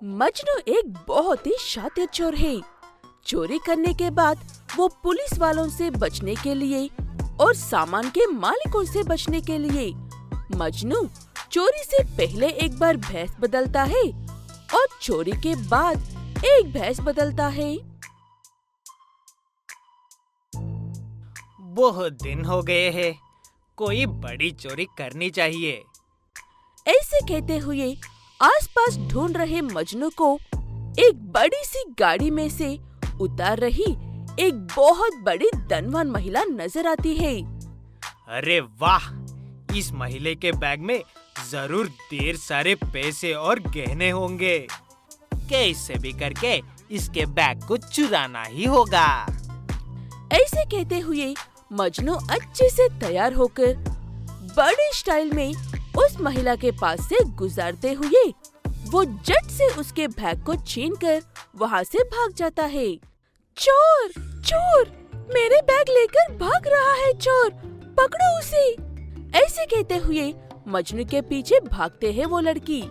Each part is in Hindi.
मजनू एक बहुत ही शातिर चोर है। चोरी करने के बाद वो पुलिस वालों से बचने के लिए और सामान के मालिकों से बचने के लिए मजनू चोरी से पहले एक बार भेष बदलता है और चोरी के बाद एक भेष बदलता है। बहुत दिन हो गए हैं, कोई बड़ी चोरी करनी चाहिए। ऐसे कहते हुए आसपास ढूंढ रहे मजनू को एक बड़ी सी गाड़ी में से उतार रही एक बहुत बड़ी धनवान महिला नजर आती है। अरे वाह, इस महिला के बैग में जरूर ढेर सारे पैसे और गहने होंगे। कैसे भी करके इसके बैग को चुराना ही होगा। ऐसे कहते हुए मजनू अच्छे से तैयार होकर बड़े स्टाइल में उस महिला के पास से गुजरते हुए वो झट से उसके बैग को छीनकर वहाँ से भाग जाता है। चोर! चोर! मेरे बैग लेकर भाग रहा है चोर! पकड़ो उसे! ऐसे कहते हुए मजनू के पीछे भागते हैं वो लड़की।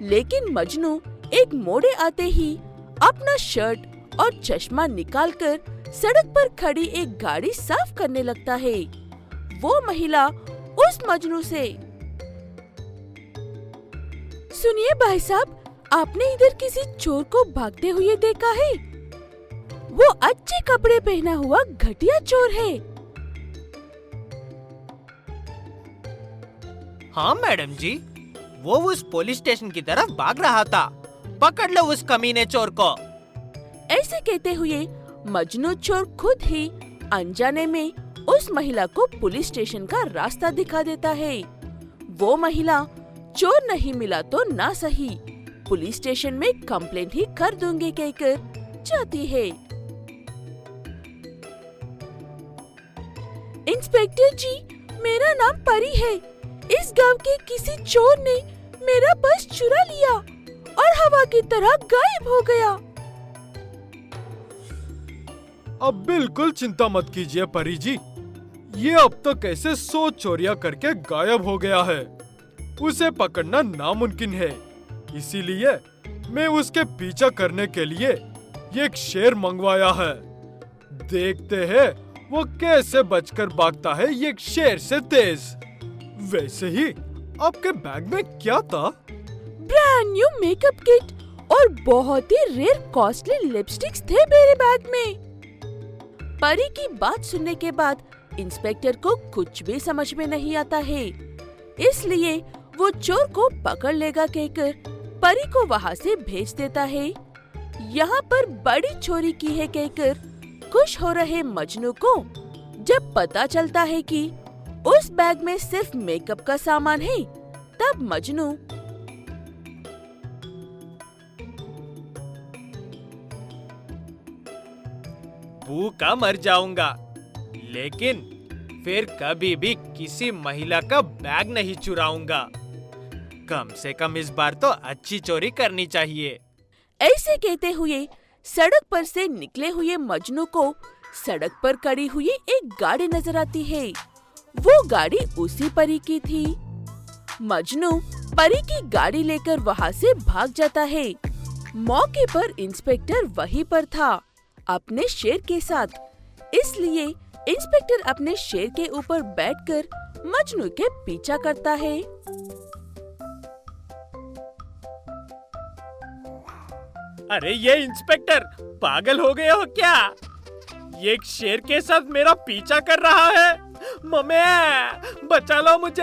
लेकिन मजनू एक मोड़े आते ही अपना शर्ट और चश्मा निकालकर सड़क पर खड़ी एक गाड़ी साफ करने लगता है। वो महिला उस मजनू से, सुनिए भाई साहब, आपने इधर किसी चोर को भागते हुए देखा है? वो अच्छे कपड़े पहना हुआ घटिया चोर है। हाँ मैडम जी, वो उस पुलिस स्टेशन की तरफ भाग रहा था। पकड़ लो उस कमीने चोर को। ऐसे कहते हुए मजनू चोर खुद ही अनजाने में उस महिला को पुलिस स्टेशन का रास्ता दिखा देता है। वो महिला चोर नहीं मिला तो ना सही, पुलिस स्टेशन में कंप्लेंट ही कर दूंगी कहकर जाती है। इंस्पेक्टर जी, मेरा नाम परी है। इस गांव के किसी चोर ने मेरा पर्स चुरा लिया और हवा की तरह गायब हो गया। अब बिल्कुल चिंता मत कीजिए परी जी, ये अब तक ऐसे 100 चोरियां करके गायब हो गया है। उसे पकड़ना नामुमकिन है, इसीलिए मैं उसके पीछा करने के लिए एक शेर मंगवाया है। देखते हैं वो कैसे बचकर भागता है एक शेर से तेज। वैसे ही आपके बैग में क्या था? ब्रांड न्यू मेकअप किट और बहुत ही रेयर कॉस्टली लिपस्टिक्स थे मेरे बैग में। परी की बात सुनने के बाद इंस्पेक्टर को कुछ भी समझ में नहीं आता है, इसलिए वो चोर को पकड़ लेगा कहकर परी को वहाँ से भेज देता है। यहाँ पर बड़ी चोरी की है कहकर खुश हो रहे मजनू को जब पता चलता है कि उस बैग में सिर्फ मेकअप का सामान है, तब मजनू भूखा मर जाऊंगा, लेकिन फिर कभी भी किसी महिला का बैग नहीं चुराऊंगा। कम से कम इस बार तो अच्छी चोरी करनी चाहिए। ऐसे कहते हुए सड़क पर से निकले हुए मजनू को सड़क पर खड़ी हुई एक गाड़ी नजर आती है। वो गाड़ी उसी परी की थी। मजनू परी की गाड़ी लेकर वहाँ से भाग जाता है। मौके पर इंस्पेक्टर वहीं पर था अपने शेर के साथ, इसलिए इंस्पेक्टर अपने शेर के ऊपर बैठकर मजनू के पीछा करता है। अरे ये इंस्पेक्टर पागल हो गए हो क्या? ये एक शेर के साथ मेरा पीछा कर रहा है। मम्मी, बचा लो मुझे।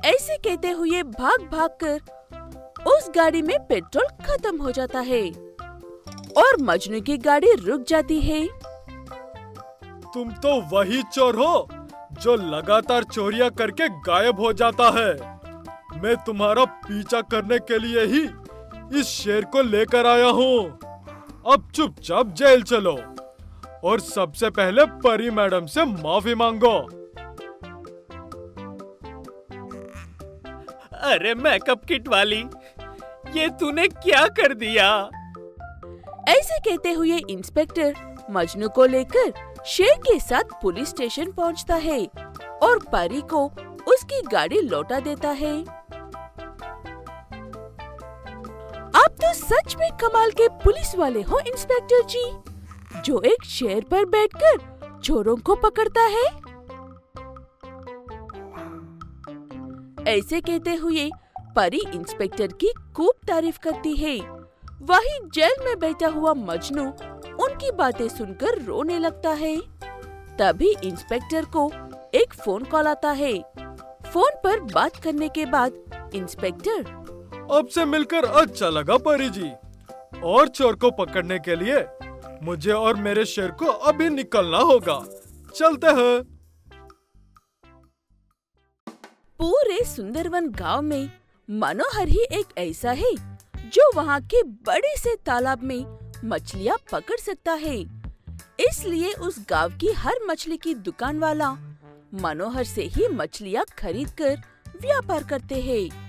ऐसे कहते हुए भाग भाग कर उस गाड़ी में पेट्रोल खत्म हो जाता है और मजनू की गाड़ी रुक जाती है। तुम तो वही चोर हो जो लगातार चोरियां करके गायब हो जाता है। मैं तुम्हारा पीछा करने के लिए ही इस शेर को लेकर आया हूँ। अब चुपचाप जेल चलो और सबसे पहले परी मैडम से माफी मांगो। अरे मेकअप किट वाली, ये तूने क्या कर दिया? ऐसे कहते हुए इंस्पेक्टर मजनू को लेकर शेर के साथ पुलिस स्टेशन पहुंचता है और परी को उसकी गाड़ी लौटा देता है। आप तो सच में कमाल के पुलिस वाले हो इंस्पेक्टर जी, जो एक चेयर पर बैठकर चोरों को पकड़ता है। ऐसे कहते हुए परी इंस्पेक्टर की खूब तारीफ करती है। वहीं जेल में बैठा हुआ मजनू उनकी बातें सुनकर रोने लगता है। तभी इंस्पेक्टर को एक फोन कॉल आता है। फोन पर बात करने के बाद इंस्पेक्टर, आपसे मिलकर अच्छा लगा परी जी। और चोर को पकड़ने के लिए मुझे और मेरे शेर को अभी निकलना होगा। चलते हैं। पूरे सुंदरवन गांव में मनोहर ही एक ऐसा है जो वहाँ के बड़े से तालाब में मछलियाँ पकड़ सकता है। इसलिए उस गांव की हर मछली की दुकान वाला मनोहर से ही मछलियाँ खरीदकर व्यापार करते हैं।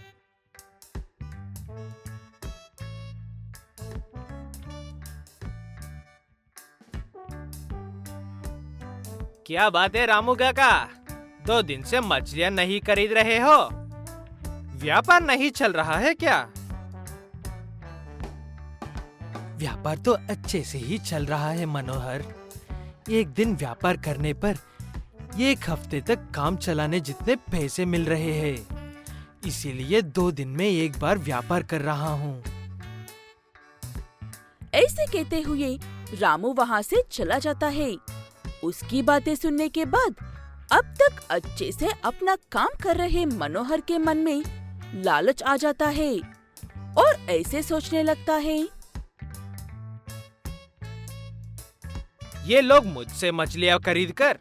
क्या बात है रामू काका, 2 दिन से मछलियाँ नहीं खरीद रहे हो? व्यापार नहीं चल रहा है क्या? व्यापार तो अच्छे से ही चल रहा है मनोहर। एक दिन व्यापार करने पर 1 हफ्ते तक काम चलाने जितने पैसे मिल रहे हैं। इसीलिए 2 दिन में एक बार व्यापार कर रहा हूँ। ऐसे कहते हुए रामू वहाँ से चला जाता है। उसकी बातें सुनने के बाद अब तक अच्छे से अपना काम कर रहे मनोहर के मन में लालच आ जाता है और ऐसे सोचने लगता है, ये लोग मुझसे मछलियाँ खरीदकर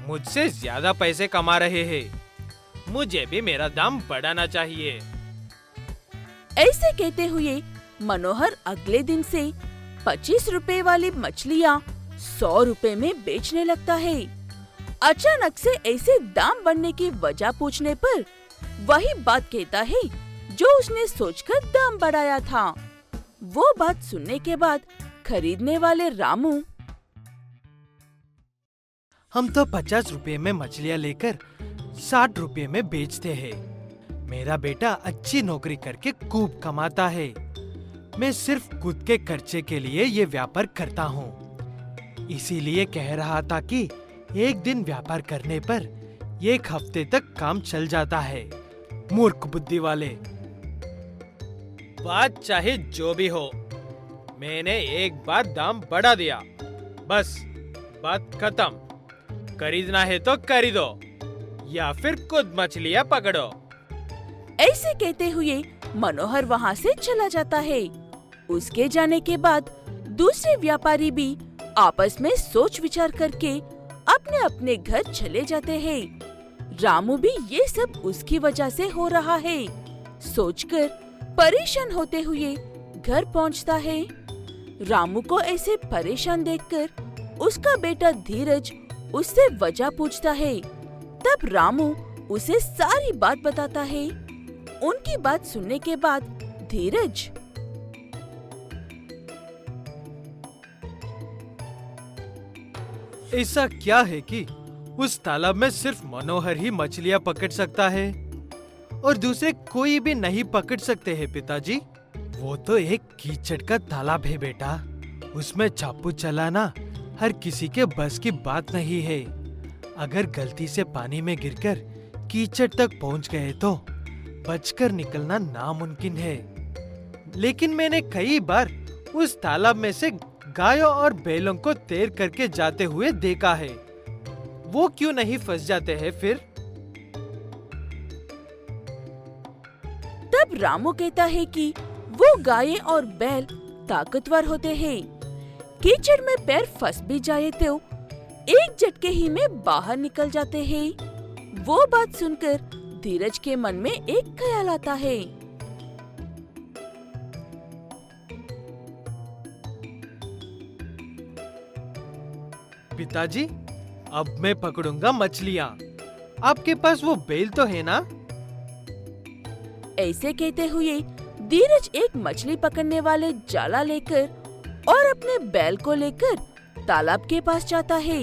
मुझसे ज्यादा पैसे कमा रहे हैं। मुझे भी मेरा दाम बढ़ाना चाहिए। ऐसे कहते हुए मनोहर अगले दिन से 25 रुपए वाली मछलियाँ 100 रुपए में बेचने लगता है। अचानक से ऐसे दाम बढ़ने की वजह पूछने पर वही बात कहता है जो उसने सोचकर दाम बढ़ाया था। वो बात सुनने के बाद खरीदने वाले रामू, हम तो 50 रुपए में मछलियाँ लेकर 60 रुपए में बेचते हैं। मेरा बेटा अच्छी नौकरी करके खूब कमाता है। मैं सिर्फ खुद के खर्चे के लिए ये व्यापार करता हूँ। इसीलिए कह रहा था कि एक दिन व्यापार करने पर 1 हफ्ते तक काम चल जाता है। मूर्ख बुद्धि वाले। बात चाहे जो भी हो, मैंने एक बार दाम बढ़ा दिया, बस बात खत्म। खरीदना है तो खरीदो या फिर खुद मछलियाँ पकड़ो। ऐसे कहते हुए मनोहर वहाँ से चला जाता है। उसके जाने के बाद दूसरे व्यापारी भी आपस में सोच विचार करके अपने अपने घर चले जाते हैं। रामू भी ये सब उसकी वजह से हो रहा है सोचकर परेशान होते हुए घर पहुँचता है। रामू को ऐसे परेशान देखकर उसका बेटा धीरज उससे वजह पूछता है। तब रामू उसे सारी बात बताता है। उनकी बात सुनने के बाद धीरज, ऐसा क्या है कि उस तालाब में सिर्फ मनोहर ही मछलियाँ पकड़ सकता है और दूसरे कोई भी नहीं पकड़ सकते हैं पिताजी? वो तो एक कीचड़ का तालाब है बेटा। उसमें चापू चलाना हर किसी के बस की बात नहीं है। अगर गलती से पानी में गिरकर कीचड़ तक पहुंच गए तो बचकर निकलना नामुमकिन है। लेकिन मैंने कई बार उस तालाब में से गायों और बैलों को तैर करके जाते हुए देखा है। वो क्यों नहीं फंस जाते हैं फिर? तब रामू कहता है कि वो गायें और बैल ताकतवर होते हैं। कीचड़ में पैर फंस भी जाए तो एक झटके ही में बाहर निकल जाते हैं। वो बात सुनकर धीरज के मन में एक ख्याल आता है। पिताजी, अब मैं पकड़ूंगा मछलियाँ। आपके पास वो बैल तो है ना? ऐसे कहते हुए धीरज एक मछली पकड़ने वाले जाला लेकर और अपने बैल को लेकर तालाब के पास जाता है।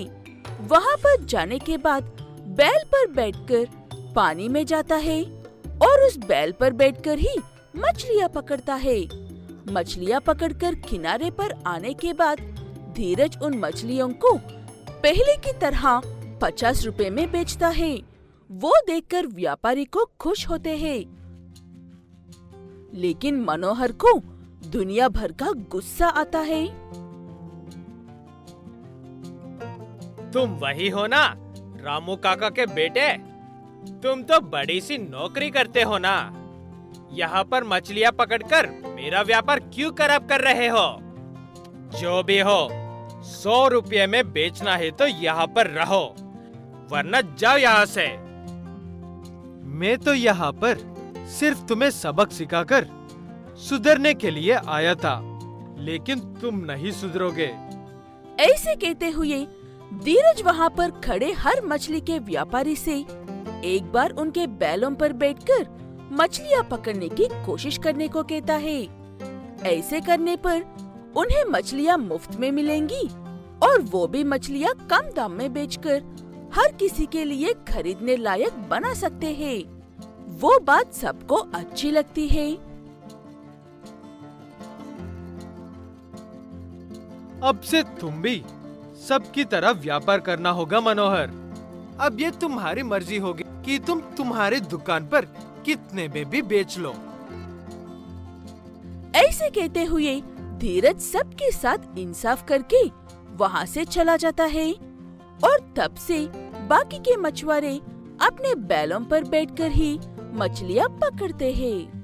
वहाँ पर जाने के बाद बैल पर बैठकर पानी में जाता है और उस बैल पर बैठकर ही मछलियाँ पकड़ता है। मछलियाँ पकड़कर किनारे पर आने के बाद धीरज उन मछलियों को पहले की तरह 50 रुपए में बेचता है। वो देखकर व्यापारी को खुश होते हैं। लेकिन मनोहर को दुनिया भर का गुस्सा आता है। तुम वही हो ना, रामू काका के बेटे? तुम तो बड़ी सी नौकरी करते हो ना। यहाँ पर मछलियाँ पकड़कर मेरा व्यापार क्यों खराब कर रहे हो? जो भी हो, 100 रुपये में बेचना है तो यहाँ पर रहो, वरना जाओ यहाँ से। मैं तो यहाँ पर सिर्फ तुम्हें सबक सिखाकर सुधरने के लिए आया था, लेकिन तुम नहीं सुधरोगे। ऐसे कहते हुए धीरज वहाँ पर खड़े हर मछली के व्यापारी से एक बार उनके बैलों पर बैठकर मछलियाँ पकड़ने की कोशिश करने को कहता है। ऐसे करने पर उन्हें मछलियाँ मुफ्त में मिलेंगी और वो भी मछलियाँ कम दाम में बेचकर हर किसी के लिए खरीदने लायक बना सकते हैं। वो बात सबको अच्छी लगती है। अब से तुम भी सबकी तरह व्यापार करना होगा मनोहर। अब ये तुम्हारी मर्जी होगी कि तुम तुम्हारी दुकान पर कितने में भी बेच लो। ऐसे कहते हुए धीरज सबके साथ इंसाफ करके वहाँ से चला जाता है और तब से बाकी के मछुआरे अपने बैलों पर बैठकर ही मछलियाँ पकड़ते हैं।